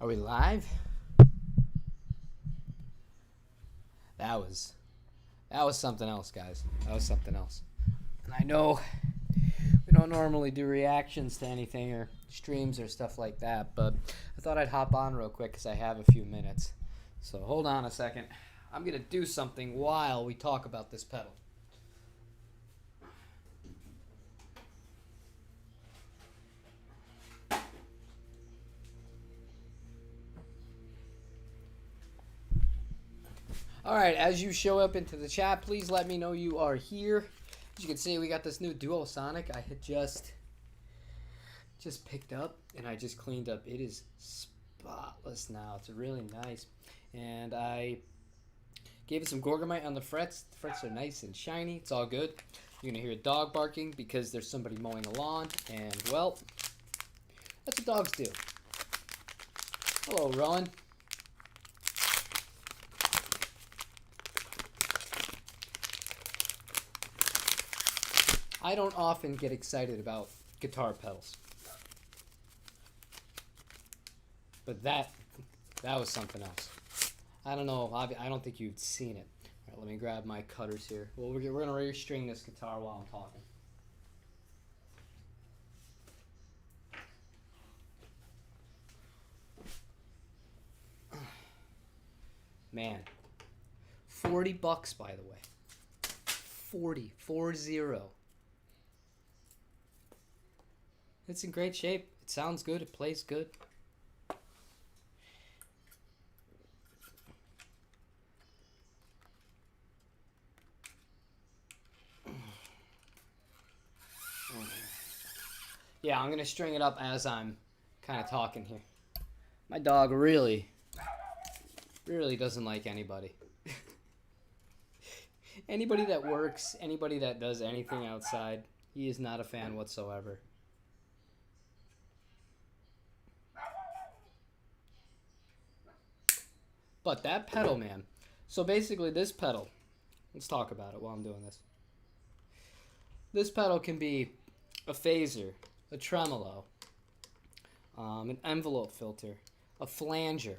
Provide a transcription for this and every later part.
we live? That was something else, guys. That was something else. And I know we don't normally do reactions to anything or streams or stuff like that, but I thought I'd hop on real quick because I have a few minutes. So hold on a second. I'm gonna do something while we talk about this pedal. Alright, as you show up into the chat, please let me know you are here. As you can see, we got this new Duosonic I had just picked up and I just cleaned up. It is spotless now. It's really nice. And I gave it some Gorgomite on the frets. The frets are nice and shiny. It's all good. You're going to hear a dog barking because there's somebody mowing the lawn. And, well, that's what dogs do. Hello, Rowan. I don't often get excited about guitar pedals. But that was something else. I don't know. I don't think you've seen it. All right, let me grab my cutters here. Well, we're going to restring this guitar while I'm talking. Man. $40, by the way. 40. It's in great shape. It sounds good. It plays good. Yeah, I'm going to string it up as I'm kind of talking here. My dog really doesn't like anybody. Anybody that works, anybody that does anything outside, he is not a fan whatsoever. But that pedal, man. So basically this pedal, let's talk about it while I'm doing this. This pedal can be a phaser, a tremolo, an envelope filter, a flanger,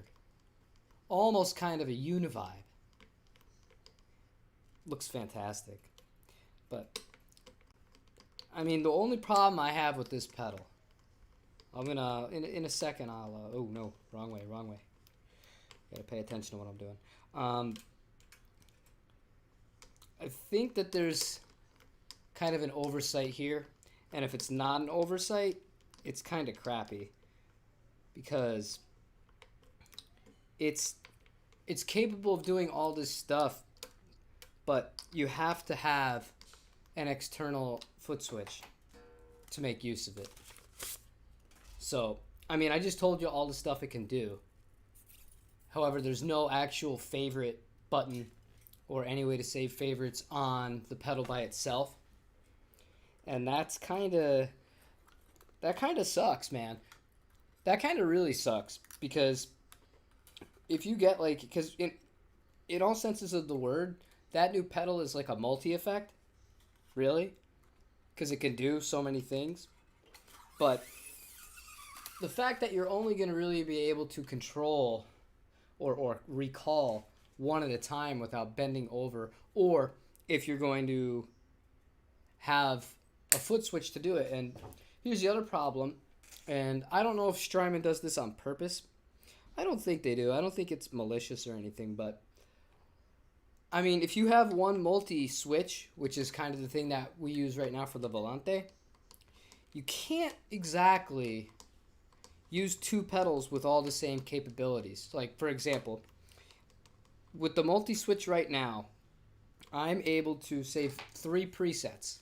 almost kind of a univibe. Looks fantastic. But, I mean, the only problem I have with this pedal, I'm gonna, in a second, I'll, oh no, wrong way. Gotta pay attention to what I'm doing. I think that there's kind of an oversight here, and if it's not an oversight, it's kind of crappy because it's capable of doing all this stuff, but you have to have an external foot switch to make use of it. So, I mean, I just told you all the stuff it can do. However, there's no actual favorite button or any way to save favorites on the pedal by itself. And that kind of sucks, man. That kind of really sucks because if you get because in all senses of the word, that new pedal is like a multi-effect, really, because it can do so many things. But the fact that you're only going to really be able to control or recall one at a time without bending over, or if you're going to have a foot switch to do it. And here's the other problem, and I don't know if Strymon does this on purpose. I don't think they do. I don't think it's malicious or anything, but I mean, if you have one multi-switch, which is kind of the thing that we use right now for the Volante, you can't exactly use two pedals with all the same capabilities. Like, for example, with the multi-switch right now, I'm able to save 3 presets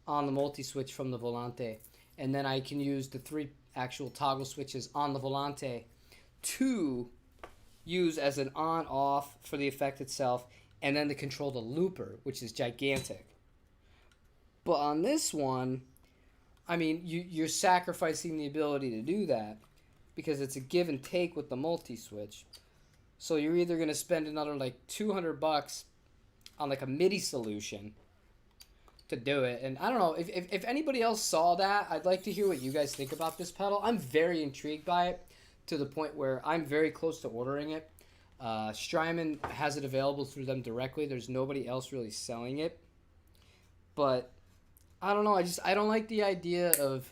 on the multi-switch from the Volante, and then I can use the 3 actual toggle switches on the Volante to use as an on-off for the effect itself, and then to control the looper, which is gigantic. But on this one, I mean, you're sacrificing the ability to do that because it's a give and take with the multi-switch. So you're either going to spend another like $200 on like a MIDI solution to do it. And I don't know, if anybody else saw that, I'd like to hear what you guys think about this pedal. I'm very intrigued by it. to the point where I'm very close to ordering it. Strymon has it available through them directly. There's nobody else really selling it. But I don't know. I don't like the idea of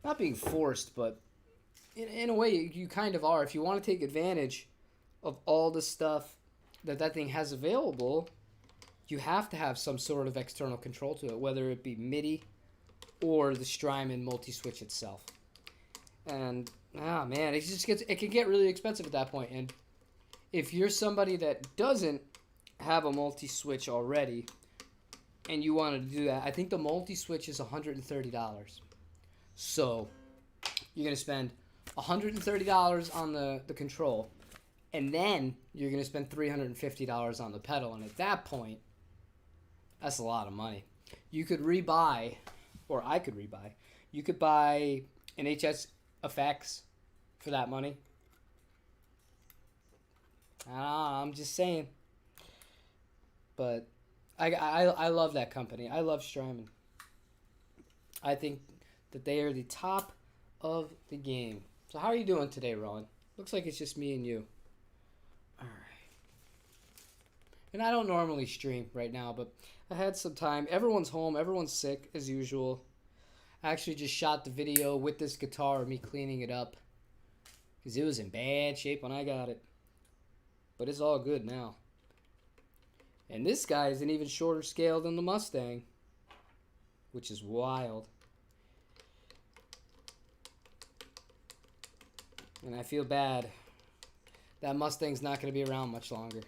not being forced, but in a way you kind of are. If you want to take advantage of all the stuff that thing has available, you have to have some sort of external control to it, whether it be MIDI or the Strymon multi-switch itself. And man, it can get really expensive at that point. And if you're somebody that doesn't have a multi-switch already and you wanted to do that, I think the multi-switch is $130. So you're going to spend $130 on the control, and then you're going to spend $350 on the pedal. And at that point, that's a lot of money. You could rebuy, or I could rebuy. You could buy an HS Effects for that money. I'm just saying. But I love that company. I love Strymon. I think that they are the top of the game. So how are you doing today, Ron? Looks like it's just me and you. All right. And I don't normally stream right now, but I had some time. Everyone's home. Everyone's sick, as usual. I actually just shot the video with this guitar of me cleaning it up, because it was in bad shape when I got it. But it's all good now. And this guy is an even shorter scale than the Mustang, which is wild. And I feel bad. That Mustang's not going to be around much longer. It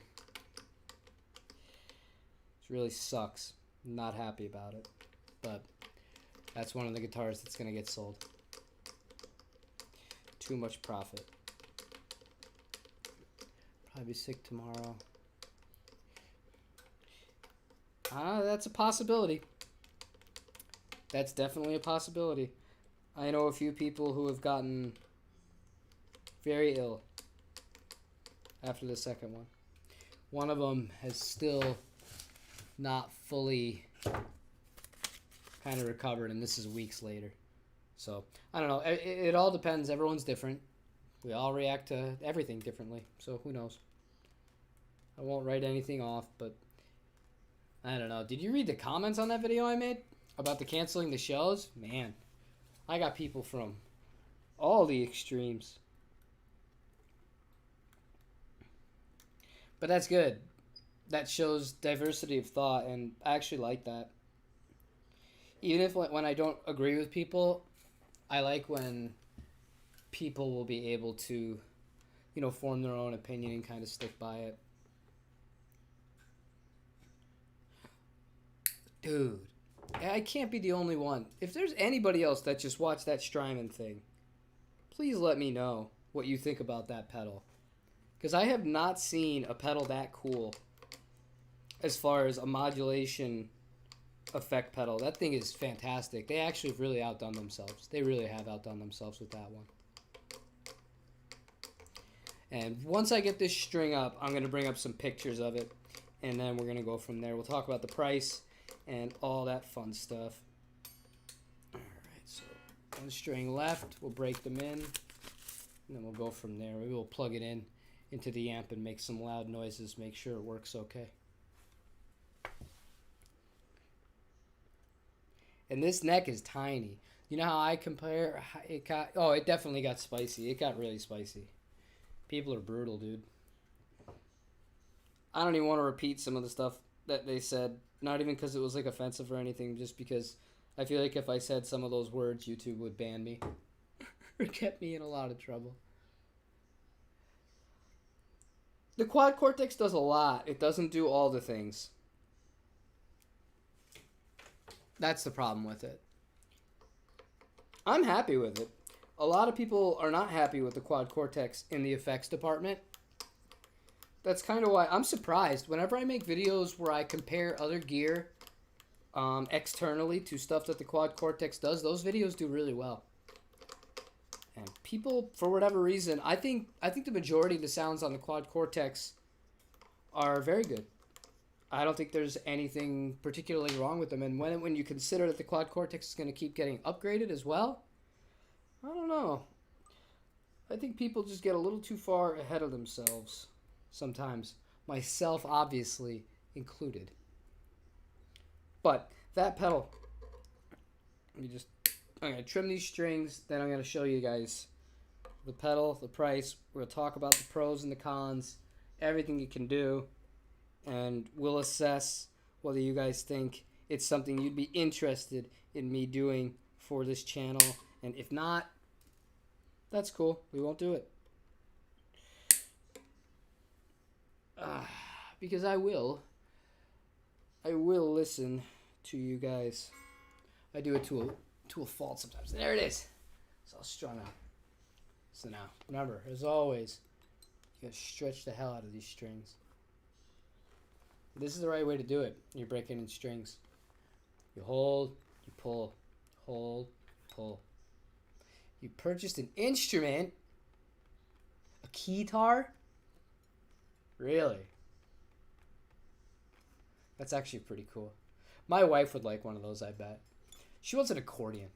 really sucks. I'm not happy about it. But that's one of the guitars that's going to get sold. Too much profit. Probably be sick tomorrow. That's a possibility. That's definitely a possibility. I know a few people who have gotten very ill after the second one. One of them has still not fully kind of recovered, and this is weeks later. So, I don't know. It all depends. Everyone's different. We all react to everything differently. So, who knows? I won't write anything off, but I don't know. Did you read the comments on that video I made about the canceling the shows? Man, I got people from all the extremes. But that's good. That shows diversity of thought, and I actually like that. Even if when I don't agree with people, I like when people will be able to, form their own opinion and kind of stick by it. Dude, I can't be the only one. If there's anybody else that just watched that Strymon thing, please let me know what you think about that pedal. Because I have not seen a pedal that cool as far as a modulation effect pedal. That thing is fantastic. They actually have really outdone themselves. They really have outdone themselves with that one. And once I get this string up, I'm going to bring up some pictures of it. And then we're going to go from there. We'll talk about the price and all that fun stuff. Alright, so one string left. We'll break them in. And then we'll go from there. Maybe we'll plug it in into the amp and make some loud noises. Make sure it works okay. And this neck is tiny. You know how I compare? It definitely got spicy. It got really spicy. People are brutal, dude. I don't even want to repeat some of the stuff that they said. Not even because it was offensive or anything. Just because I feel like if I said some of those words, YouTube would ban me. Or get me in a lot of trouble. The Quad Cortex does a lot. It doesn't do all the things. That's the problem with it. I'm happy with it. A lot of people are not happy with the Quad Cortex in the effects department. That's kind of why I'm surprised. Whenever I make videos where I compare other gear externally to stuff that the Quad Cortex does, those videos do really well. And people, for whatever reason, I think the majority of the sounds on the Quad Cortex are very good. I don't think there's anything particularly wrong with them. And when you consider that the Quad Cortex is going to keep getting upgraded as well, I don't know. I think people just get a little too far ahead of themselves sometimes, myself obviously included. But that pedal, I'm going to trim these strings, then I'm going to show you guys the pedal, the price. We'll talk about the pros and the cons, everything you can do, and we'll assess whether you guys think it's something you'd be interested in me doing for this channel. And if not, that's cool. We won't do it. Because I will listen to you guys. I do it to a fault sometimes. There it is. It's all strung out. So now, remember, as always, you gotta stretch the hell out of these strings. This is the right way to do it. You're breaking in strings. You hold, you pull, hold, pull. You purchased an instrument, a keytar? Really? That's actually pretty cool. My wife would like one of those, I bet. She wants an accordion.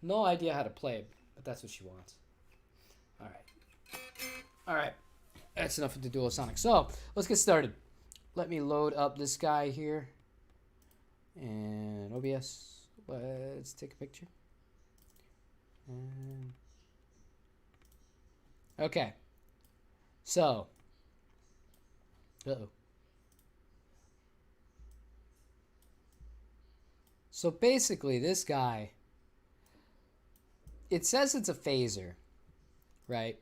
No idea how to play it, but that's what she wants. All right. That's enough of the Duosonic. So, let's get started. Let me load up this guy here. And OBS. Let's take a picture. Okay. So. Uh-oh. So basically, this guy, it says it's a phaser, right?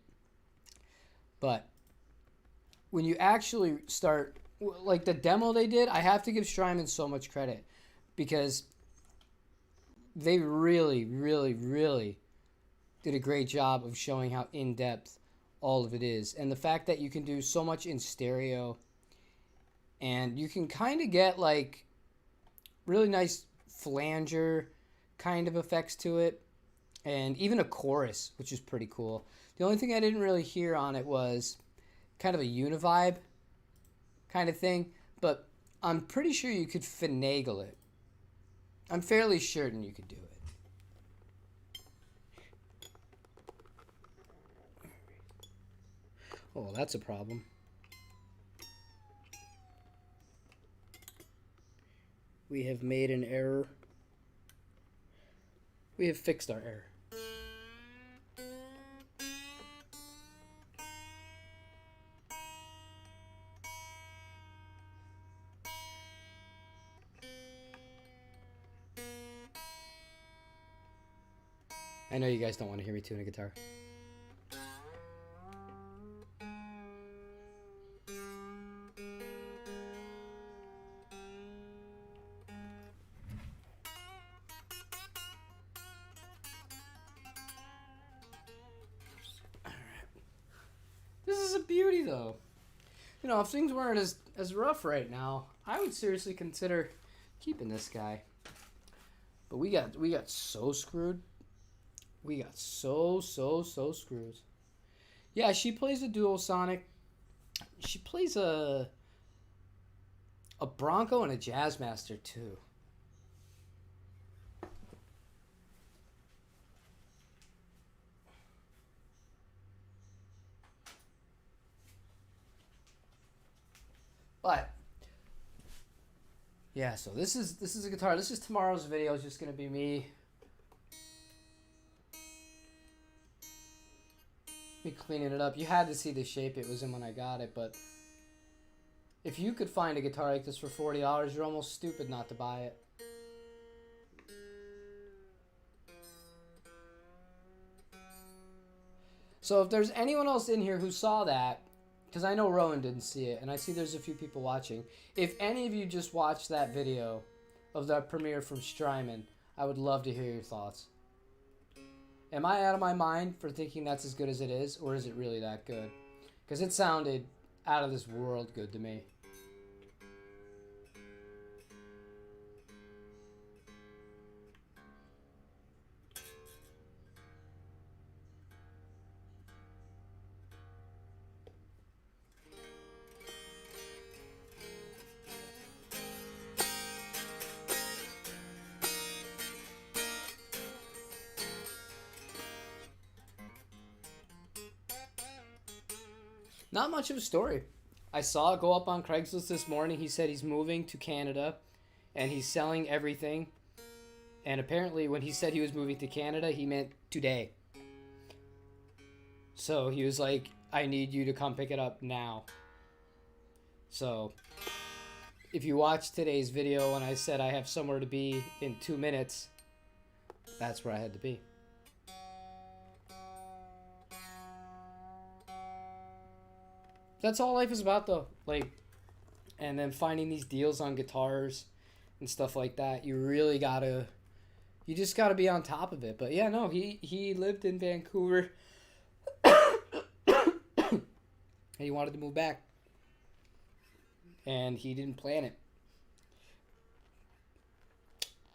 But when you actually start, like the demo they did, I have to give Strymon so much credit because they really, really, really did a great job of showing how in-depth all of it is. And the fact that you can do so much in stereo and you can kind of get like really nice flanger kind of effects to it, and even a chorus, which is pretty cool. The only thing I didn't really hear on it was kind of a univibe kind of thing, but I'm pretty sure you could finagle it. I'm fairly certain you could do it. Oh, that's a problem. We have made an error. We have fixed our error. I know you guys don't want to hear me tune a guitar. This is a beauty, though. You know, if things weren't as rough right now, I would seriously consider keeping this guy. But we got so screwed. We got so screwed. Yeah, she plays a Duosonic. She plays a Bronco and a Jazzmaster too. But yeah, so this is a guitar. This is tomorrow's video. It's just gonna be me cleaning it up. You had to see the shape it was in when I got it, but if you could find a guitar like this for $40, you're almost stupid not to buy it. So if there's anyone else in here who saw that, because I know Rowan didn't see it, and I see there's a few people watching. If any of you just watched that video of that premiere from Strymon, I would love to hear your thoughts. Am I out of my mind for thinking that's as good as it is, or is it really that good? Because it sounded out of this world good to me. Not much of a story. I saw it go up on Craigslist this morning. He said he's moving to Canada and he's selling everything. And apparently, when he said he was moving to Canada, he meant today. So he was like, I need you to come pick it up now. So if you watched today's video when I said I have somewhere to be in 2 minutes, that's where I had to be. That's all life is about, though. Like, and then finding these deals on guitars and stuff like that. You just gotta be on top of it. But yeah, no, he lived in Vancouver and he wanted to move back. And he didn't plan it.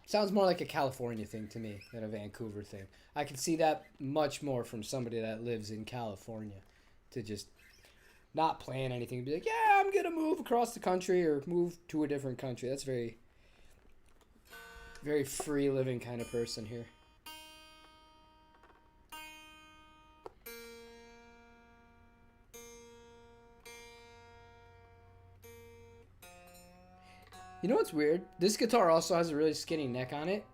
Sounds more like a California thing to me than a Vancouver thing. I can see that much more from somebody that lives in California, to just not plan anything. Be like, yeah, I'm going to move across the country or move to a different country. That's very, very free living kind of person here. You know what's weird? This guitar also has a really skinny neck on it.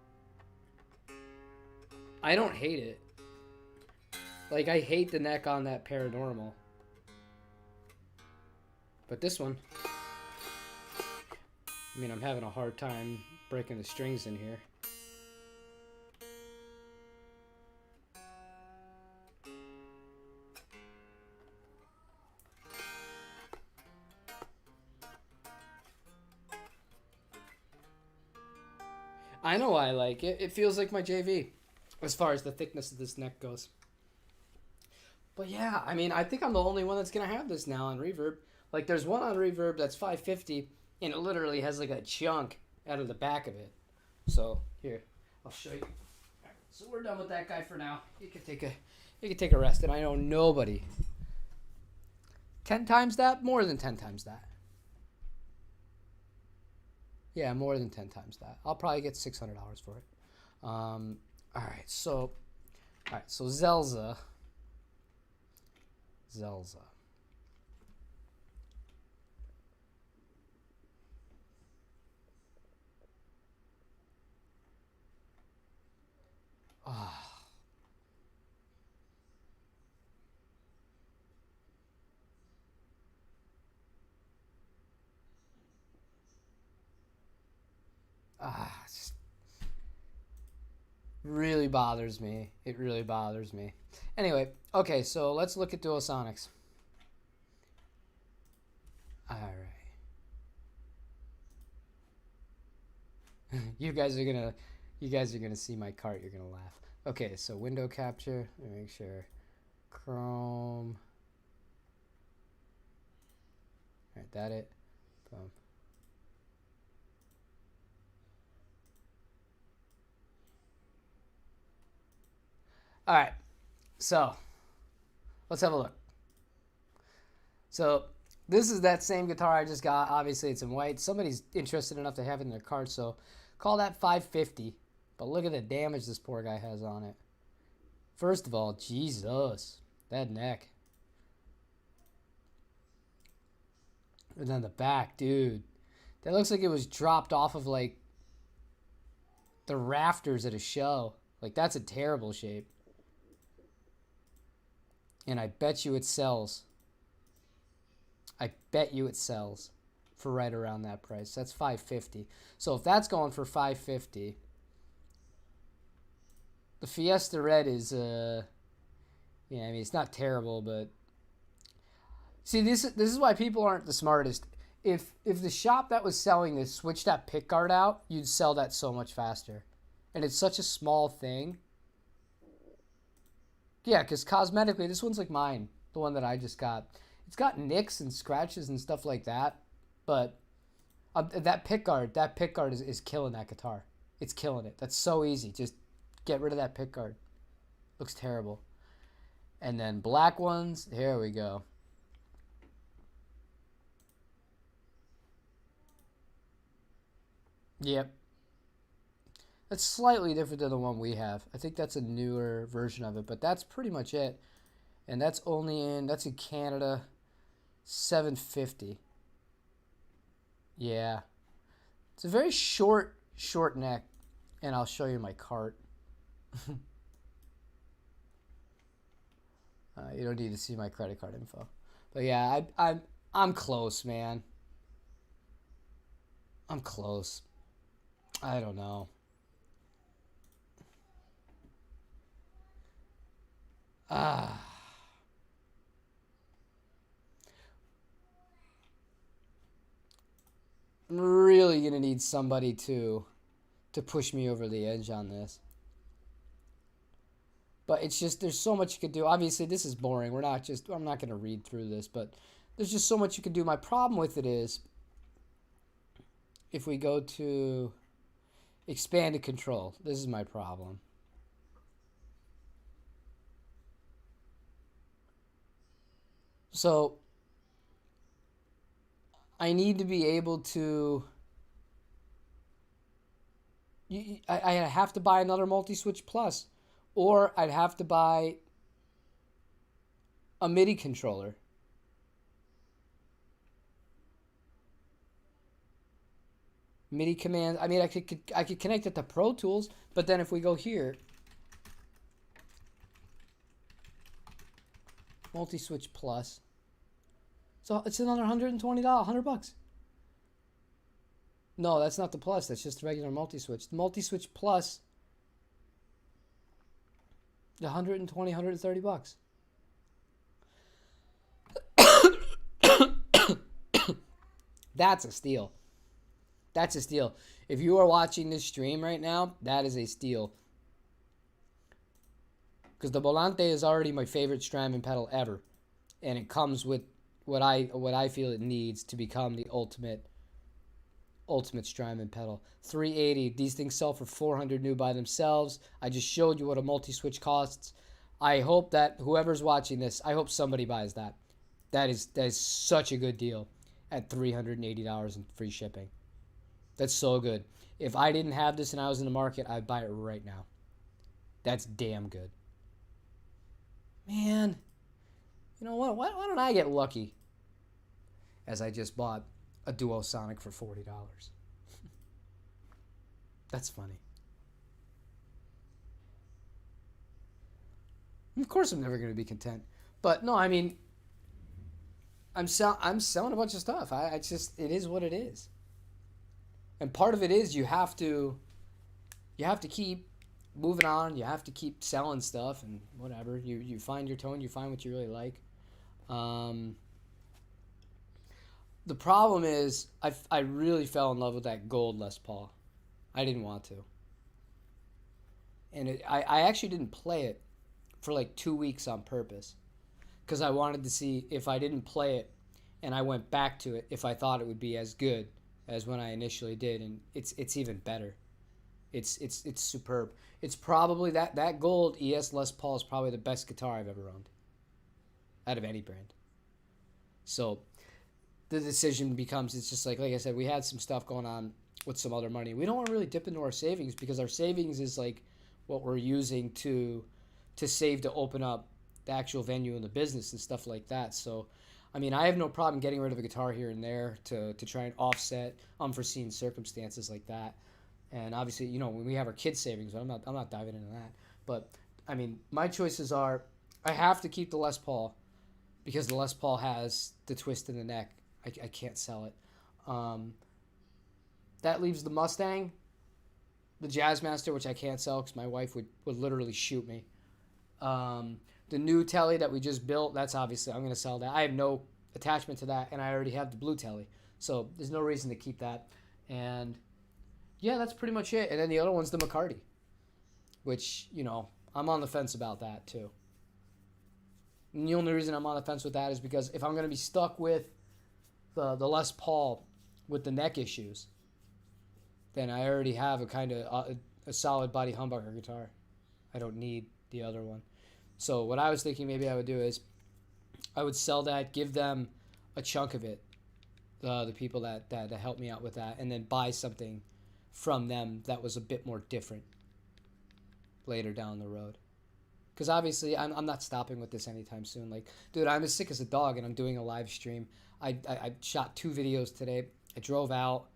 I don't hate it. Like, I hate the neck on that Paranormal. But this one, I mean, I'm having a hard time breaking the strings in here. I know why I like it. It feels like my JV as far as the thickness of this neck goes. But yeah, I mean, I think I'm the only one that's going to have this now on Reverb. Like, there's one on Reverb that's $550, and it literally has like a chunk out of the back of it. So, here, I'll show you. Right, so we're done with that guy for now. You can take a rest, and I know nobody. 10 times that? More than 10 times that. Yeah, more than 10 times that. I'll probably get $600 for it. All right, so Zelzah. It just really bothers me. It really bothers me. Anyway, okay, so let's look at Duosonics. All right. You guys are gonna see my cart. You're gonna laugh. Okay, so window capture. Let me make sure. Chrome. All right, that it. Boom. All right, so let's have a look. So this is that same guitar I just got. Obviously, it's in white. Somebody's interested enough to have it in their cart, so call that $550. But look at the damage this poor guy has on it. First of all, Jesus, that neck. And then the back, dude. That looks like it was dropped off of, like, the rafters at a show. Like, that's a terrible shape. And I bet you it sells. I bet you it sells for right around that price. That's $550. So if that's going for $550, the Fiesta Red is, yeah, I mean, it's not terrible, but see, this is why people aren't the smartest. If the shop that was selling this switched that pickguard out, you'd sell that so much faster. And it's such a small thing. Yeah, because cosmetically, this one's like mine, the one that I just got. It's got nicks and scratches and stuff like that, but that pickguard is killing that guitar. It's killing it. That's so easy. Just get rid of that pickguard. Looks terrible. And then black ones, here we go. Yep. That's slightly different than the one we have. I think that's a newer version of it, but that's pretty much it. And that's in Canada. $750. Yeah. It's a very short neck, and I'll show you my cart. You don't need to see my credit card info. But yeah, I'm close, man. I'm close. I don't know. Ah. I'm really gonna need somebody to push me over the edge on this. But it's just there's so much you could do. Obviously, this is boring. I'm not gonna read through this, but there's just so much you can do. My problem with it is if we go to expanded control, this is my problem. So I need to be able to. I have to buy another multi-switch plus, or I'd have to buy a MIDI controller. MIDI command. I mean, I could connect it to Pro Tools, but then if we go here, multi-switch plus, so it's another $120, $100. No, that's not the plus. That's just the regular multi-switch. The multi-switch plus, the $120, $130. That's a steal. That's a steal. If you are watching this stream right now, that is a steal. Because the Volante is already my favorite Strymon pedal ever. And it comes with what I feel it needs to become the ultimate Strymon pedal. 380. These things sell for 400 new by themselves. I just showed you what a multi-switch costs. I hope that whoever's watching this, I hope somebody buys that. That is such a good deal at $380 in free shipping. That's so good. If I didn't have this and I was in the market, I'd buy it right now. That's damn good. Man, you know what? Why don't I get lucky? As I just bought a Duosonic for $40. That's funny. Of course I'm never going to be content. But no, I mean, I'm selling a bunch of stuff. It is what it is. And part of it is you have to keep moving on. You have to keep selling stuff and whatever. You find your tone. You find what you really like. The problem is I really fell in love with that gold Les Paul. I didn't want to. And I actually didn't play it for like 2 weeks on purpose. Because I wanted to see if I didn't play it and I went back to it, if I thought it would be as good as when I initially did. And it's even better. It's superb. It's probably that gold ES Les Paul is probably the best guitar I've ever owned. Out of any brand. So the decision becomes, it's just like I said, we had some stuff going on with some other money. We don't want to really dip into our savings because our savings is like what we're using to save to open up the actual venue and the business and stuff like that. So, I mean, I have no problem getting rid of a guitar here and there to try and offset unforeseen circumstances like that. And obviously, you know, when we have our kids' savings, I'm not diving into that. But I mean, my choices are, I have to keep the Les Paul because the Les Paul has the twist in the neck. I can't sell it. That leaves the Mustang, the Jazzmaster, which I can't sell because my wife would literally shoot me. The new telly that we just built, that's obviously, I'm going to sell that. I have no attachment to that, and I already have the blue telly. So there's no reason to keep that. And yeah, that's pretty much it. And then the other one's the McCarty, which, you know, I'm on the fence about that too. And the only reason I'm on the fence with that is because if I'm going to be stuck with the Les Paul with the neck issues, then I already have a kind of a solid body humbucker guitar. I don't need the other one. So what I was thinking maybe I would do is I would sell that, give them a chunk of it, the people that helped me out with that, and then buy something from them that was a bit more different later down the road. Because obviously, I'm not stopping with this anytime soon. Like, dude, I'm as sick as a dog, and I'm doing a live stream. I shot 2 videos today. I drove out,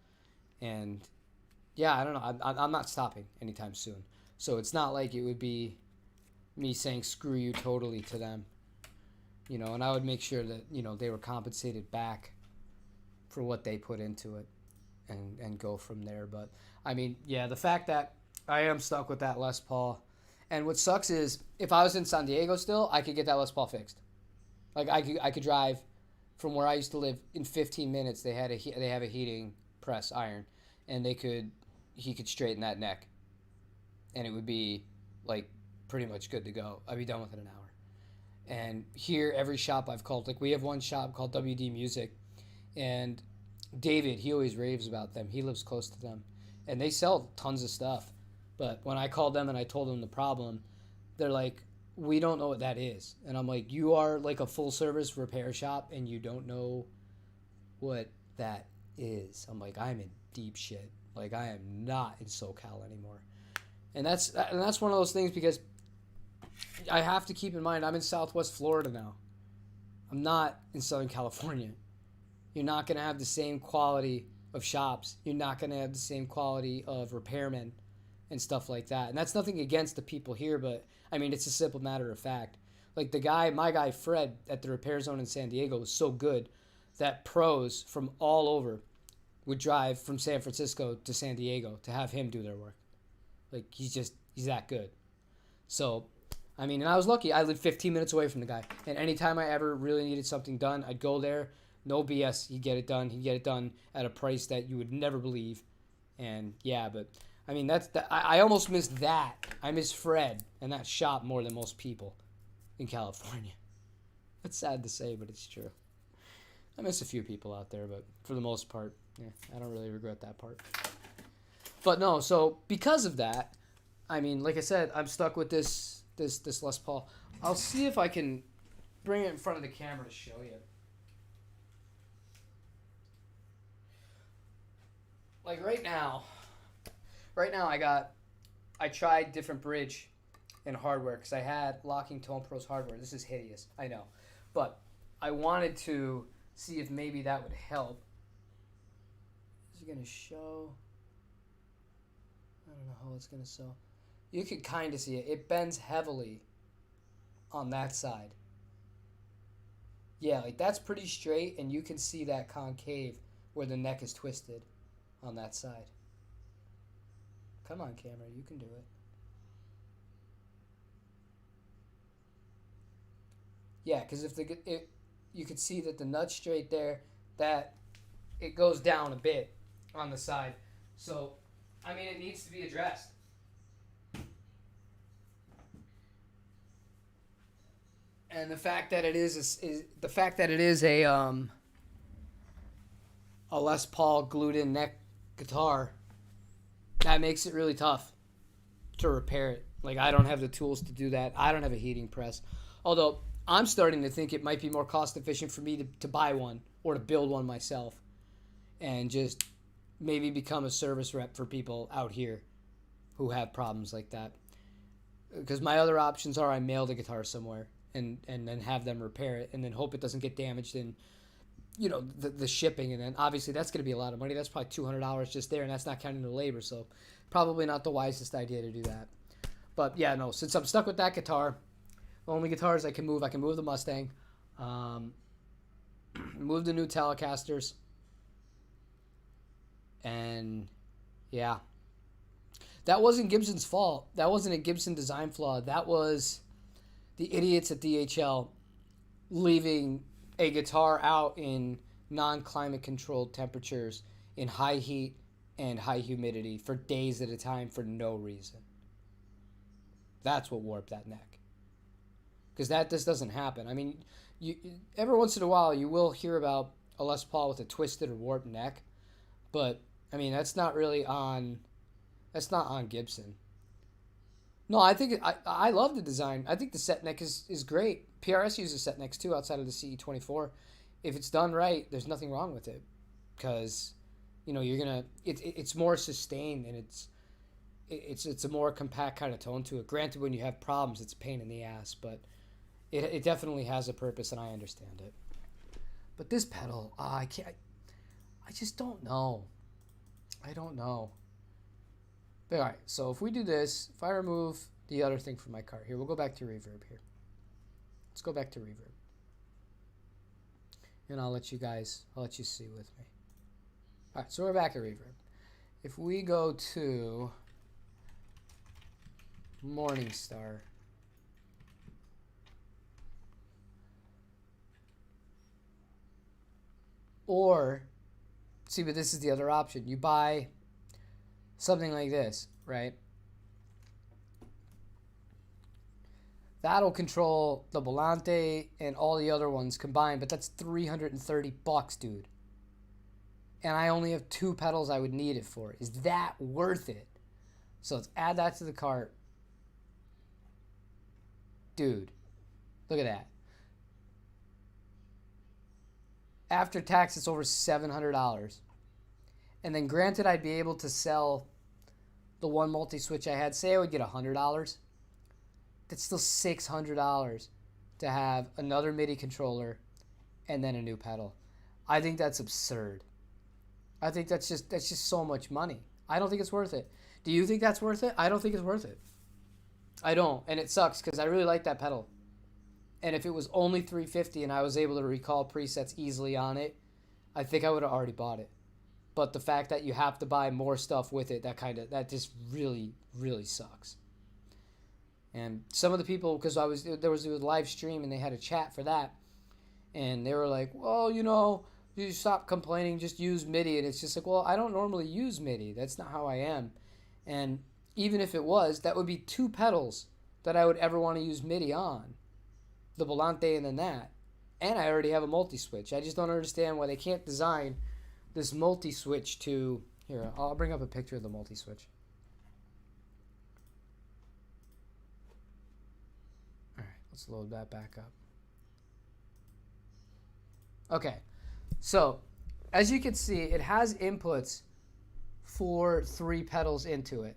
and yeah, I don't know. I'm not stopping anytime soon. So it's not like it would be me saying screw you totally to them, and I would make sure that, they were compensated back for what they put into it, and go from there. But I mean, yeah, the fact that I am stuck with that Les Paul, and what sucks is if I was in San Diego still, I could get that Les Paul fixed. Like I could drive from where I used to live in 15 minutes. They have a heating press iron, and he could straighten that neck, and it would be like pretty much good to go. I'd be done within an hour. And here, every shop I've called, like we have one shop called WD Music, and David, he always raves about them. He lives close to them, and they sell tons of stuff. But when I called them and I told them the problem, they're like, we don't know what that is. And I'm like, you are like a full service repair shop and you don't know what that is. I'm like, I'm in deep shit. Like, I am not in SoCal anymore. And that's one of those things, because I have to keep in mind I'm in Southwest Florida now. I'm not in Southern California. You're not going to have the same quality of shops. You're not going to have the same quality of repairmen and stuff like that. And that's nothing against the people here, but I mean, it's a simple matter of fact. Like my guy Fred at the Repair Zone in San Diego was so good that pros from all over would drive from San Francisco to San Diego to have him do their work. Like, he's that good. So, I mean, and I was lucky. I lived 15 minutes away from the guy. And anytime I ever really needed something done, I'd go there. No BS. He'd get it done. He'd get it done at a price that you would never believe. And, yeah, but, I mean, I almost missed that. I miss Fred and that shop more than most people in California. That's sad to say, but it's true. I miss a few people out there, but for the most part, yeah, I don't really regret that part. But no, so because of that, I mean, like I said, I'm stuck with this Les Paul. I'll see if I can bring it in front of the camera to show you. Like right now I tried different bridge and hardware because I had Locking Tone Pro's hardware. This is hideous, I know. But I wanted to see if maybe that would help. Is it going to show? I don't know how it's going to show. You can kind of see it. It bends heavily on that side. Yeah, like that's pretty straight, and you can see that concave where the neck is twisted on that side. Come on, camera, you can do it. Yeah, because you could see that the nut's straight there, that it goes down a bit on the side. So, I mean, it needs to be addressed. And the fact that it is a Les Paul glued-in neck guitar, that makes it really tough to repair it. Like, I don't have the tools to do that. I don't have a heating press. Although, I'm starting to think it might be more cost-efficient for me to buy one or to build one myself and just maybe become a service rep for people out here who have problems like that. Because my other options are I mail the guitar somewhere and then have them repair it and then hope it doesn't get damaged in, the shipping. And then obviously that's going to be a lot of money. That's probably $200 just there, and that's not counting the labor. So probably not the wisest idea to do that. But yeah, no, since I'm stuck with that guitar, the only guitars I can move the Mustang, move the new Telecasters, and yeah. That wasn't Gibson's fault. That wasn't a Gibson design flaw. That was the idiots at DHL leaving a guitar out in non-climate controlled temperatures in high heat and high humidity for days at a time for no reason. That's what warped that neck. Because this doesn't happen. I mean, every once in a while you will hear about a Les Paul with a twisted or warped neck, but I mean that's not on Gibson. No, I think I love the design. I think the set neck is great. PRS uses set necks too outside of the CE24. If it's done right, there's nothing wrong with it, because you're gonna it's more sustained, and it's a more compact kind of tone to it. Granted, when you have problems, it's a pain in the ass, but it definitely has a purpose, and I understand it. But this pedal, I can't. I just don't know. I don't know. But all right, so if we do this, if I remove the other thing from my cart here, we'll go back to reverb here. Let's go back to reverb. And I'll let you see with me. All right, so we're back at reverb. If we go to Morningstar, or see, but this is the other option. You buy something like this, right? That'll control the volante and all the other ones combined, but that's $330, dude. And I only have 2 pedals I would need it for. Is that worth it? So let's add that to the cart. Dude, look at that. After tax, it's over $700. And then granted, I'd be able to sell the one multi-switch I had. Say I would get $100. That's still $600 to have another MIDI controller and then a new pedal. I think that's absurd. I think that's just so much money. I don't think it's worth it. Do you think that's worth it? I don't think it's worth it. I don't, and it sucks because I really like that pedal. And if it was only $350 and I was able to recall presets easily on it, I think I would have already bought it. But the fact that you have to buy more stuff with it, that just really, really sucks. And some of the people, because there was a live stream and they had a chat for that, and they were like, well, you stop complaining, just use MIDI. And it's just like, well, I don't normally use MIDI. That's not how I am. And even if it was, that would be 2 pedals that I would ever want to use MIDI on. The volante and then that. And I already have a multi-switch. I just don't understand why they can't design this multi-switch to... Here, I'll bring up a picture of the multi-switch. Alright, let's load that back up. Okay, so as you can see, it has inputs for 3 pedals into it.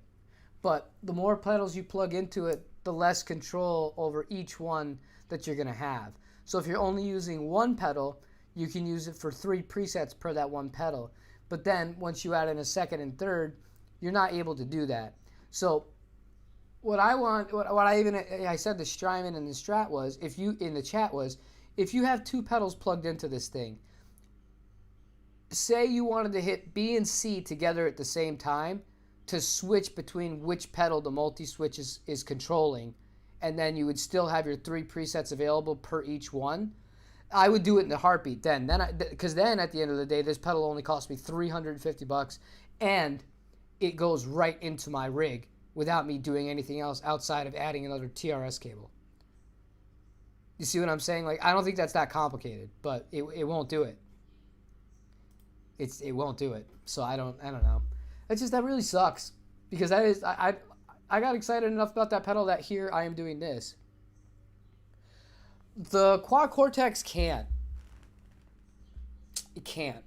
But the more pedals you plug into it, the less control over each one that you're going to have. So if you're only using 1 pedal, you can use it for 3 presets per that 1 pedal. But then once you add in a second and third, you're not able to do that. So what I said the Strymon and the Strat was, in the chat was, if you have 2 pedals plugged into this thing, say you wanted to hit B and C together at the same time to switch between which pedal the multi-switch is controlling, and then you would still have your 3 presets available per each one, I would do it in a heartbeat then. Because then at the end of the day, this pedal only cost me $350, and it goes right into my rig without me doing anything else outside of adding another TRS cable. You see what I'm saying? Like, I don't think that's that complicated, but it won't do it. It won't do it. So I don't know. That really sucks, because I got excited enough about that pedal that here I am doing this. The Quad Cortex can't. It can't.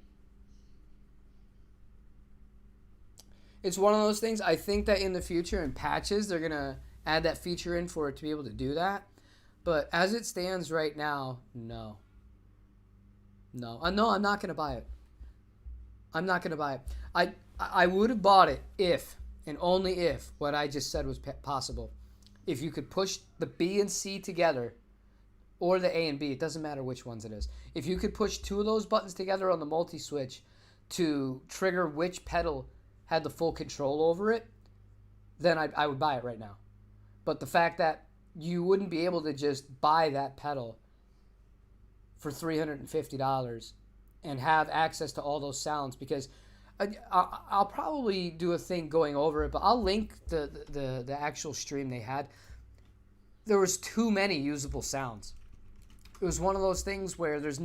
It's one of those things. I think that in the future, in patches, they're going to add that feature in for it to be able to do that. But as it stands right now, no. No, I'm not going to buy it. I'm not going to buy it. I would have bought it if, and only if, what I just said was possible. If you could push the B and C together, or the A and B, it doesn't matter which ones it is. If you could push 2 of those buttons together on the multi-switch to trigger which pedal had the full control over it, then I would buy it right now. But the fact that you wouldn't be able to just buy that pedal for $350 and have access to all those sounds, because I'll probably do a thing going over it, but I'll link the actual stream they had. There was too many usable sounds. It was one of those things where there's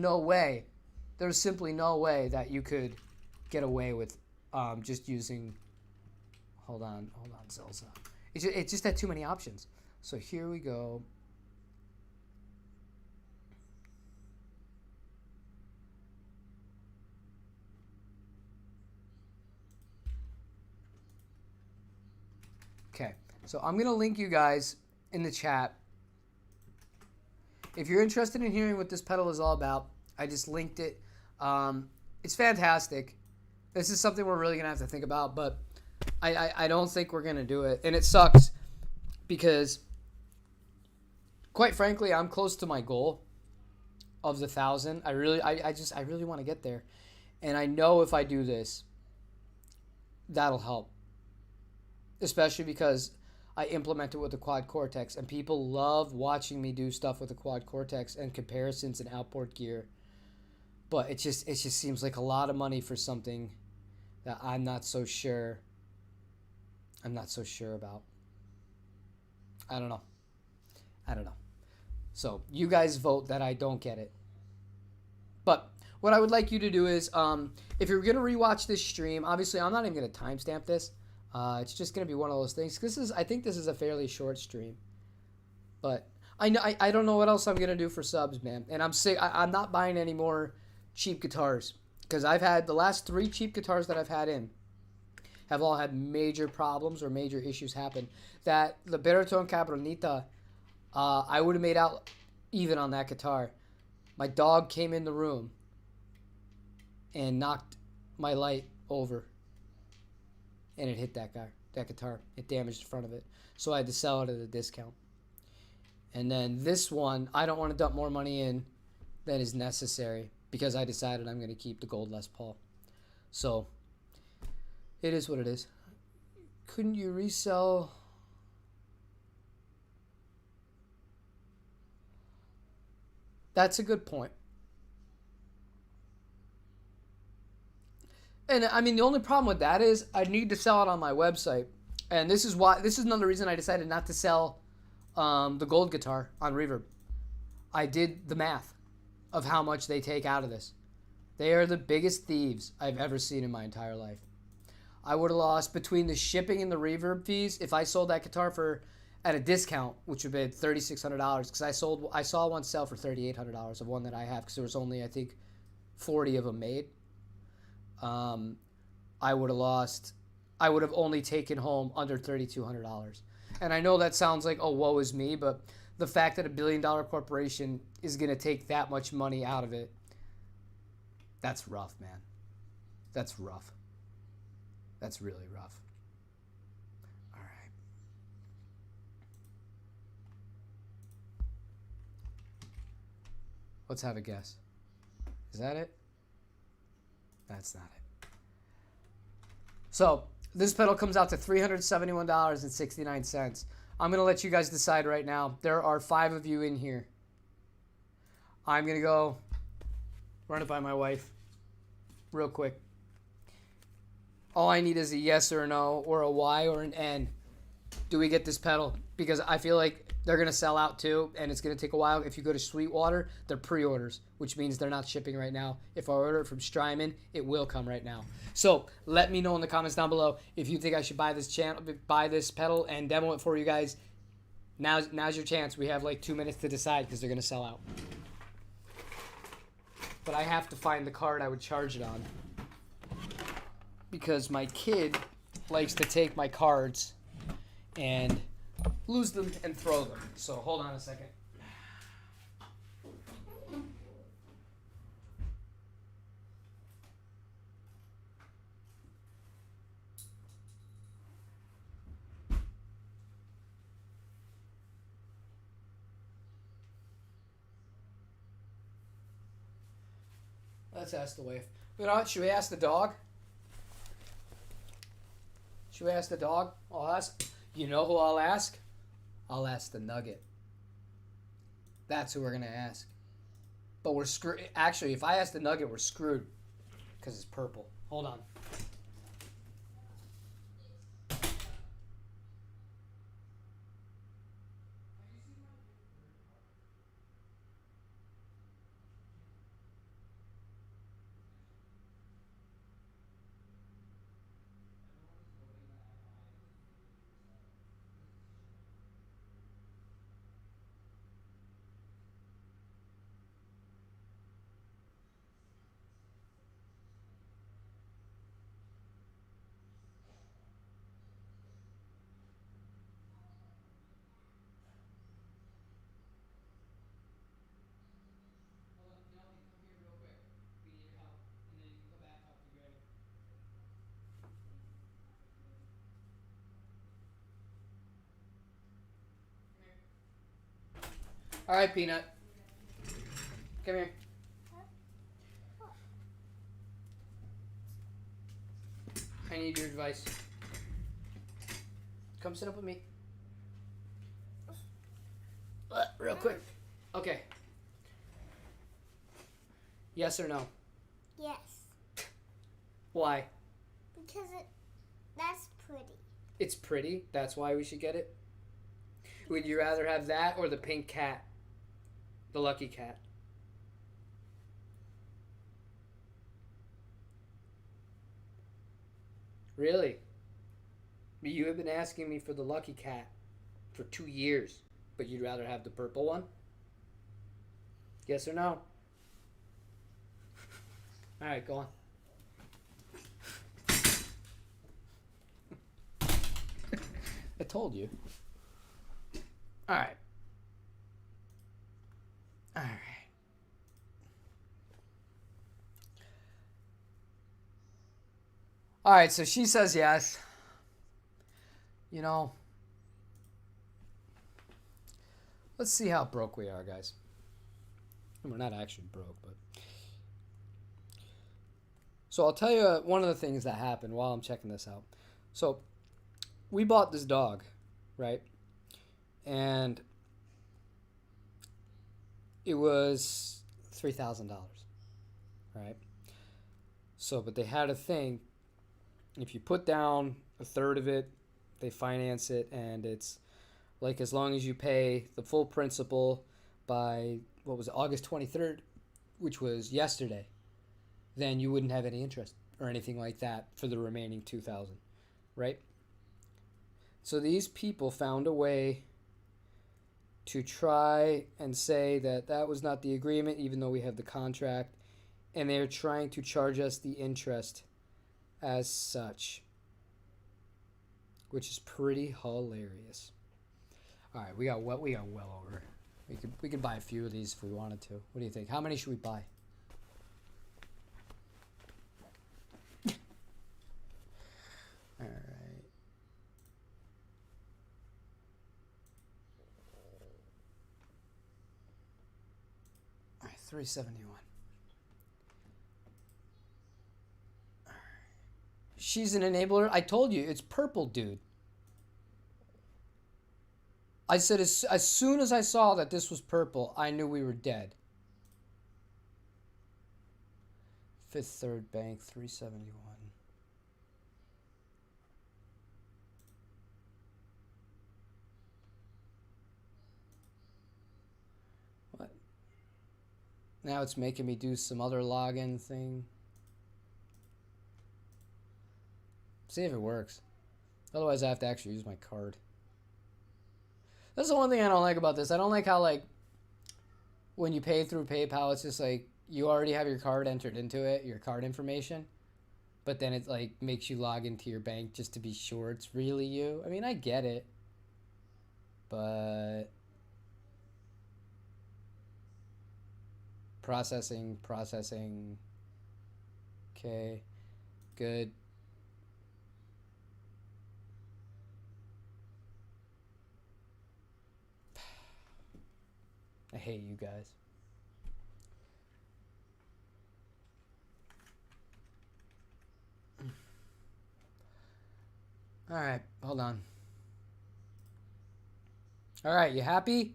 simply no way that you could get away with just using, hold on, Zelzah. It just had too many options. So here we go. Okay, so I'm going to link you guys in the chat. If you're interested in hearing what this pedal is all about, I just linked it. It's fantastic. This is something we're really going to have to think about, but I don't think we're going to do it. And it sucks because, quite frankly, I'm close to my goal of the 1,000. I really want to get there. And I know if I do this, that'll help. Especially because I implement it with the Quad Cortex, and people love watching me do stuff with the Quad Cortex and comparisons and outboard gear. But it just seems like a lot of money for something that I'm not so sure about. I don't know. So you guys vote that I don't get it. But what I would like you to do is, if you're gonna rewatch this stream, obviously I'm not even gonna timestamp this. It's just gonna be one of those things. I think this is a fairly short stream, but I don't know what else I'm gonna do for subs, man. And I'm sick. I'm not buying any more cheap guitars because I've had the last 3 cheap guitars that I've had in have all had major problems or major issues happen. That the Baritone Cabronita, I would have made out even on that guitar. My dog came in the room and knocked my light over, and it hit that guitar. It damaged the front of it, so I had to sell it at a discount. And then this one, I don't want to dump more money in than is necessary because I decided I'm going to keep the gold Les Paul. So it is what it is. Couldn't you resell? That's a good point. And I mean, the only problem with that is I need to sell it on my website. And this is another reason I decided not to sell the gold guitar on Reverb. I did the math of how much they take out of this. They are the biggest thieves I've ever seen in my entire life. I would have lost between the shipping and the reverb fees if I sold that guitar for at a discount, which would be $3,600. Because I saw one sell for $3,800 of one that I have because there was only I think 40 of them made. I would have only taken home under $3,200. And I know that sounds like, oh, woe is me, but the fact that $1 billion corporation is going to take that much money out of it, that's rough, man. That's rough. That's really rough. All right. Let's have a guess. Is that it? That's not it. So this pedal comes out to $371.69. I'm going to let you guys decide right now. There are 5 of you in here. I'm going to go run it by my wife real quick. All I need is a yes or a no or a Y or an N. Do we get this pedal? Because I feel like they're going to sell out too, and it's going to take a while. If you go to Sweetwater, they're pre-orders, which means they're not shipping right now. If I order it from Strymon, it will come right now. So let me know in the comments down below if you think I should buy this pedal and demo it for you guys. Now's your chance. We have like 2 minutes to decide because they're going to sell out. But I have to find the card I would charge it on, because my kid likes to take my cards and lose them and throw them. So hold on a second. Let's ask the wife. You know what? Should we ask the dog? Should we ask the dog? I'll ask. You know who I'll ask? I'll ask the Nugget. That's who we're going to ask. But we're screwed. Actually, if I ask the Nugget, we're screwed. Because it's purple. Hold on. All right, Peanut. Come here. I need your advice. Come sit up with me. Real quick. Okay. Yes or no? Yes. Why? Because that's pretty. It's pretty. That's why we should get it. Would you rather have that or the pink cat? The lucky cat. Really? You have been asking me for the lucky cat for 2 years, but you'd rather have the purple one? Yes or no? All right, go on. I told you. All right. All right. All right, so she says yes. You know, let's see how broke we are, guys. We're not actually broke, but... So I'll tell you one of the things that happened while I'm checking this out. So we bought this dog, right? And it was $3,000, right? So, but they had a thing. If you put down a third of it, they finance it, and it's like as long as you pay the full principal by, what was it, August 23rd, which was yesterday, then you wouldn't have any interest or anything like that for the remaining $2,000, right? So these people found a way to try and say that that was not the agreement, even though we have the contract, and they're trying to charge us the interest as such, which is pretty hilarious. All right, we got well over. We could buy a few of these if we wanted to. What do you think? How many should we buy? All right. All right, 371. All right. She's an enabler. I told you, it's purple, dude. I said as soon as I saw that this was purple, I knew we were dead. Fifth Third Bank, 371. What? Now it's making me do some other login thing. See if it works. Otherwise, I have to actually use my card. That's the one thing I don't like about this. I don't like how, like, when you pay through PayPal, it's just like you already have your card entered into it, your card information, but then it, like, makes you log into your bank just to be sure it's really you. I mean, I get it, but processing. Okay, good. I hate you guys. All right, hold on. All right, you happy?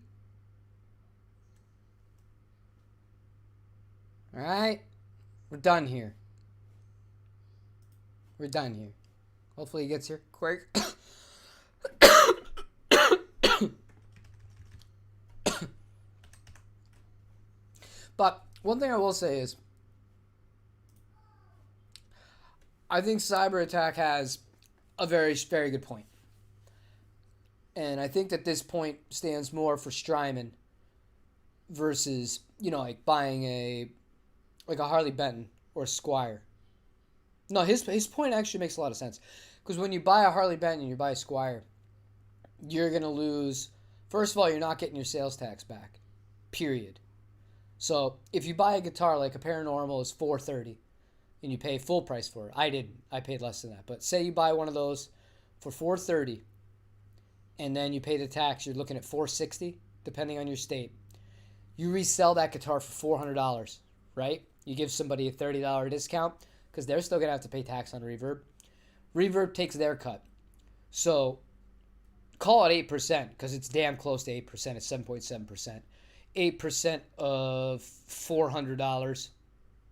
All right, we're done here. We're done here. Hopefully he gets here quick. But one thing I will say is, I think cyber attack has a very, very good point. And I think that this point stands more for Strymon versus, like buying a Harley Benton or a Squire. No, his point actually makes a lot of sense. Because when you buy a Harley Benton and you buy a Squire, you're going to lose... First of all, you're not getting your sales tax back. Period. So if you buy a guitar like a Paranormal is $430 and you pay full price for it. I didn't. I paid less than that. But say you buy one of those for $430 and then you pay the tax, you're looking at $460 depending on your state. You resell that guitar for $400, right? You give somebody a $30 discount because they're still going to have to pay tax on Reverb. Reverb takes their cut. So call it 8% because it's damn close to 8%. It's 7.7%. 8% of $400,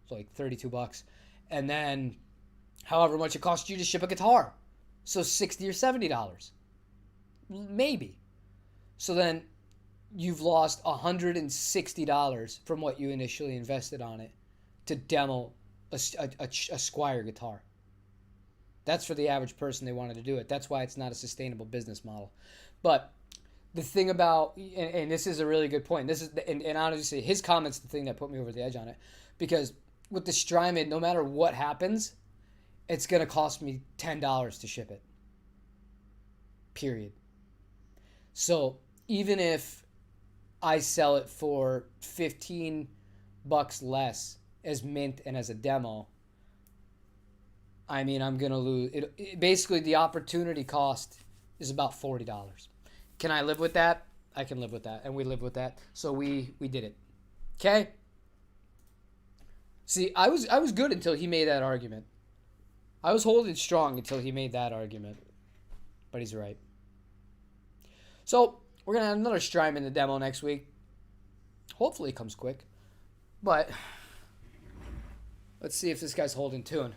so like $32. And then however much it costs you to ship a guitar. So $60 or $70. Maybe. So then you've lost $160 from what you initially invested on it to demo a Squier guitar. That's for the average person they wanted to do it. That's why it's not a sustainable business model. But the thing about, and this is a really good point, this is, and honestly, his comment's the thing that put me over the edge on it. Because with the Strymon, no matter what happens, it's going to cost me $10 to ship it. Period. So even if I sell it for $15 less as mint and as a demo, I mean, I'm going to lose it. Basically, the opportunity cost is about $40. Can I live with that? I can live with that. And we live with that. So we did it. Okay? See, I was good until he made that argument. I was holding strong until he made that argument. But he's right. So, we're going to have another Strymon the demo next week. Hopefully it comes quick. But let's see if this guy's holding tune.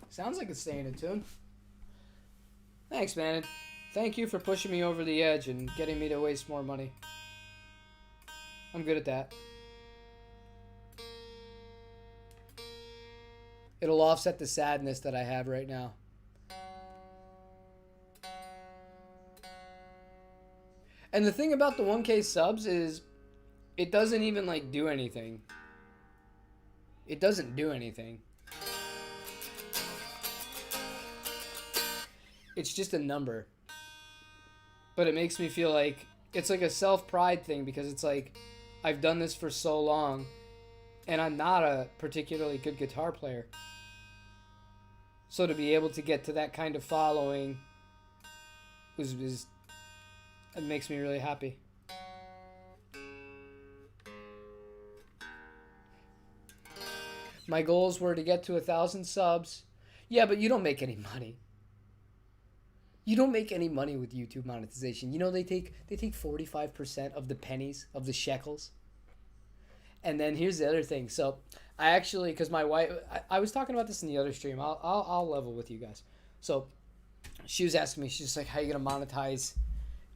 Sounds like it's staying in tune. Thanks, man. Thank you for pushing me over the edge and getting me to waste more money. I'm good at that. It'll offset the sadness that I have right now. And the thing about the 1K subs is it doesn't even like do anything. It doesn't do anything. It's just a number. But it makes me feel like it's like a self-pride thing because it's like I've done this for so long and I'm not a particularly good guitar player. So to be able to get to that kind of following it makes me really happy. My goals were to get to 1,000 subs. Yeah, but you don't make any money. You don't make any money with YouTube monetization. You know they take 45% of the pennies, of the shekels. And then here's the other thing. So I actually, because my wife, I was talking about this in the other stream. I'll level with you guys. So she was asking me, she's like, how are you gonna monetize?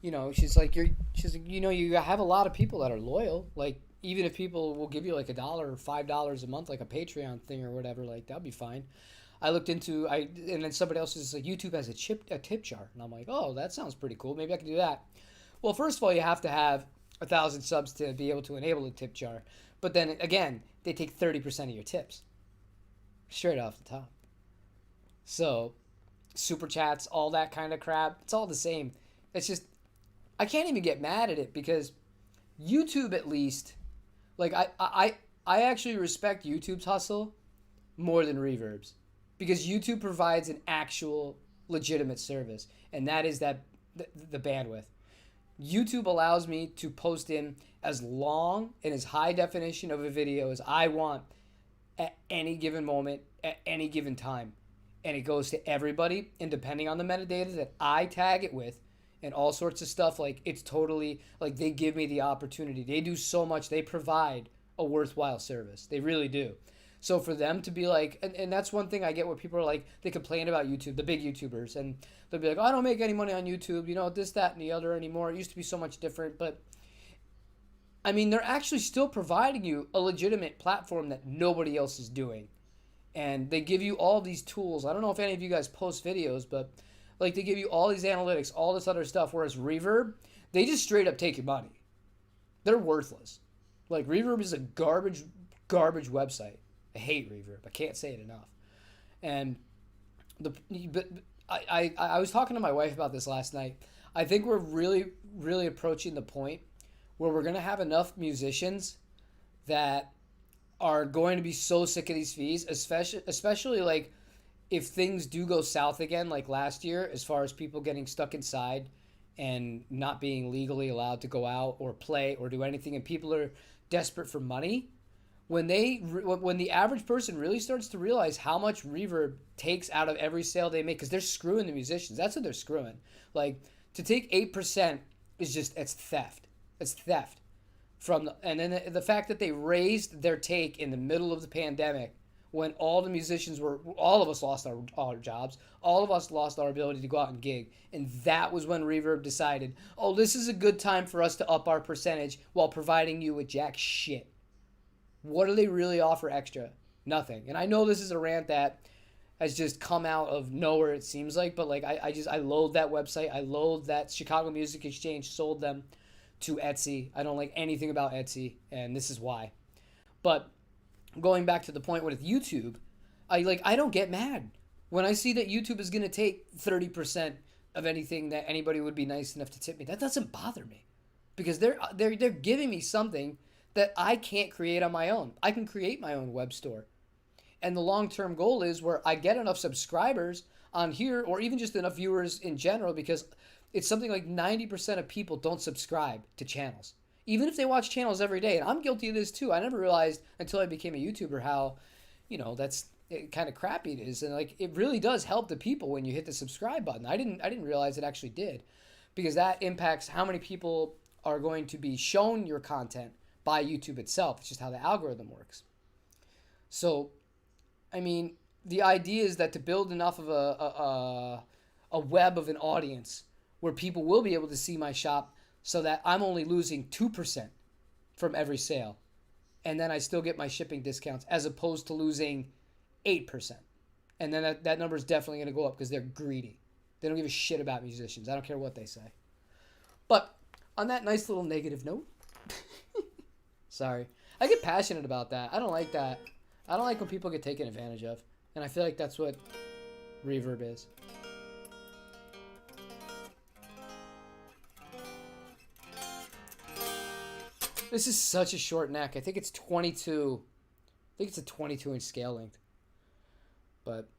You know, she's like, you know, you have a lot of people that are loyal. Like, even if people will give you like $1 or $5 a month, like a Patreon thing or whatever, like that'd be fine. I looked into, and then somebody else is like, YouTube has a tip jar. And I'm like, oh, that sounds pretty cool. Maybe I can do that. Well, first of all, you have to have 1,000 subs to be able to enable the tip jar. But then again, they take 30% of your tips. Straight off the top. So, super chats, all that kind of crap, it's all the same. It's just, I can't even get mad at it because YouTube at least, like I actually respect YouTube's hustle more than Reverb's. Because YouTube provides an actual legitimate service, and that is the bandwidth. YouTube allows me to post in as long and as high definition of a video as I want at any given moment, at any given time. And it goes to everybody, and depending on the metadata that I tag it with, and all sorts of stuff, like it's totally, like they give me the opportunity. They do so much. They provide a worthwhile service. They really do. So for them to be like, and that's one thing I get where people are like, they complain about YouTube, the big YouTubers, and they'll be like, oh, I don't make any money on YouTube, you know, this, that, and the other anymore. It used to be so much different. But, I mean, they're actually still providing you a legitimate platform that nobody else is doing. And they give you all these tools. I don't know if any of you guys post videos, but, like, they give you all these analytics, all this other stuff, whereas Reverb, they just straight up take your money. They're worthless. Like, Reverb is a garbage website. I hate Reverb. I can't say it enough. And I was talking to my wife about this last night. I think we're really, really approaching the point where we're going to have enough musicians that are going to be so sick of these fees, especially like if things do go south again, like last year, as far as people getting stuck inside and not being legally allowed to go out or play or do anything, and people are desperate for money, when the average person really starts to realize how much Reverb takes out of every sale they make, because they're screwing the musicians. That's what they're screwing. Like, to take 8% is just, it's theft. It's theft. And then the fact that they raised their take in the middle of the pandemic, when all the musicians all of us lost our jobs, all of us lost our ability to go out and gig, and that was when Reverb decided, oh, this is a good time for us to up our percentage while providing you with jack shit. What do they really offer extra? Nothing. And I know this is a rant that has just come out of nowhere, it seems like, but like I loathe that website. I loathe that Chicago Music Exchange sold them to Etsy. I don't like anything about Etsy, and this is why. But going back to the point with YouTube, I don't get mad when I see that YouTube is going to take 30% of anything that anybody would be nice enough to tip me. That doesn't bother me, because they're giving me something that I can't create on my own. I can create my own web store. And the long-term goal is where I get enough subscribers on here, or even just enough viewers in general, because it's something like 90% of people don't subscribe to channels, even if they watch channels every day. And I'm guilty of this too. I never realized until I became a YouTuber how, that's kind of crappy it is. And like, it really does help the people when you hit the subscribe button. I didn't realize it actually did, because that impacts how many people are going to be shown your content by YouTube itself. It's just how the algorithm works. So, I mean, the idea is that to build enough of a web of an audience where people will be able to see my shop, so that I'm only losing 2% from every sale, and then I still get my shipping discounts, as opposed to losing 8%. And then that number is definitely going to go up, because they're greedy. They don't give a shit about musicians. I don't care what they say. But on that nice little negative note, sorry, I get passionate about that. I don't like that. I don't like when people get taken advantage of. And I feel like that's what Reverb is. This is such a short neck. I think it's 22. I think it's a 22-inch scale length. But,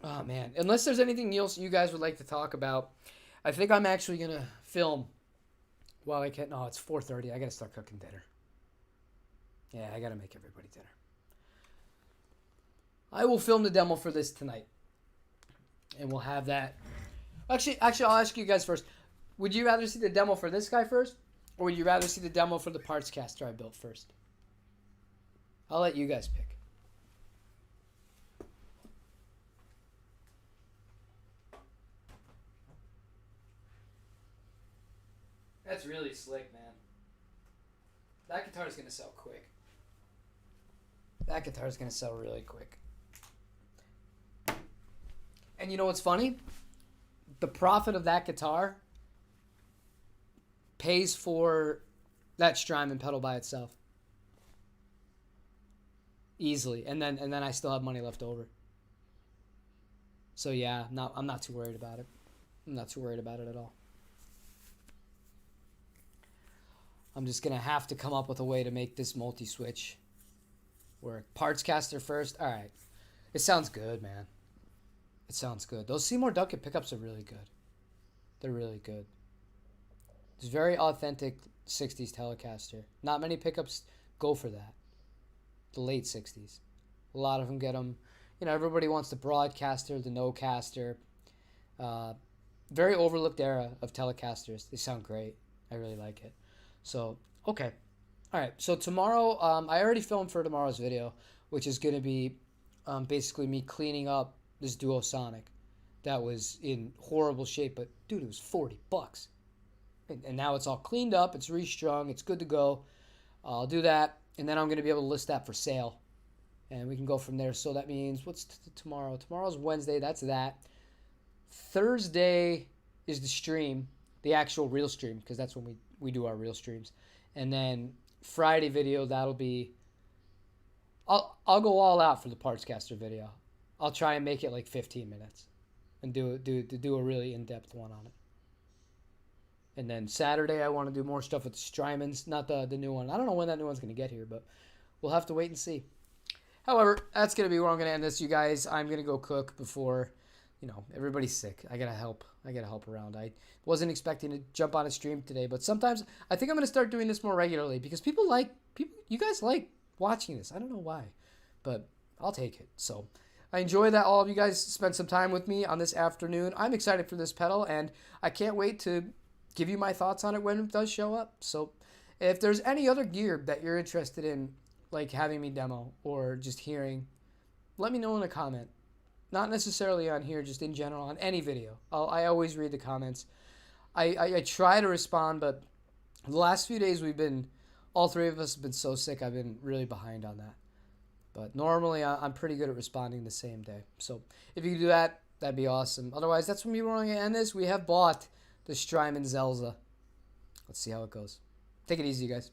oh man. Unless there's anything else you guys would like to talk about, I think I'm actually going to film while I can. No, it's 4:30. I got to start cooking dinner. Yeah, I got to make everybody dinner. I will film the demo for this tonight. And we'll have that. Actually, I'll ask you guys first. Would you rather see the demo for this guy first? Or would you rather see the demo for the parts caster I built first? I'll let you guys pick. That's really slick, man. That guitar is going to sell quick. That guitar is going to sell really quick. And you know what's funny? The profit of that guitar pays for that Strymon pedal by itself. Easily. And then I still have money left over. So yeah, I'm not too worried about it. I'm not too worried about it at all. I'm just going to have to come up with a way to make this multi-switch work. Parts caster first. All right. It sounds good, man. It sounds good. Those Seymour Duncan pickups are really good. They're really good. It's very authentic 60s Telecaster. Not many pickups go for that. The late 60s. A lot of them get them. Everybody wants the broadcaster, the no-caster. Very overlooked era of Telecasters. They sound great. I really like it. So, okay. All right. So tomorrow, I already filmed for tomorrow's video, which is going to be basically me cleaning up this Duosonic that was in horrible shape. But, dude, it was $40. And now it's all cleaned up. It's restrung. It's good to go. I'll do that. And then I'm going to be able to list that for sale. And we can go from there. So that means, what's tomorrow? Tomorrow's Wednesday. That's that. Thursday is the stream. The actual real stream. Because that's when we do our real streams. And then Friday video, that'll be... I'll go all out for the Parts Caster video. I'll try and make it like 15 minutes. And do a really in-depth one on it. And then Saturday, I want to do more stuff with the Strymons, not the new one. I don't know when that new one's going to get here, but we'll have to wait and see. However, that's going to be where I'm going to end this, you guys. I'm going to go cook before, everybody's sick. I got to help. I got to help around. I wasn't expecting to jump on a stream today, but sometimes I think I'm going to start doing this more regularly because you guys like watching this. I don't know why, but I'll take it. So I enjoy that all of you guys spent some time with me on this afternoon. I'm excited for this pedal, and I can't wait to give you my thoughts on it when it does show up. So if there's any other gear that you're interested in, like having me demo or just hearing, let me know in a comment. Not necessarily on here, just in general, on any video. I always read the comments. I try to respond, but the last few days all three of us have been so sick, I've been really behind on that. But normally I'm pretty good at responding the same day. So if you could do that, that'd be awesome. Otherwise, that's when we were going to end this. We have bought the Strymon Zelzah. Let's see how it goes. Take it easy, guys.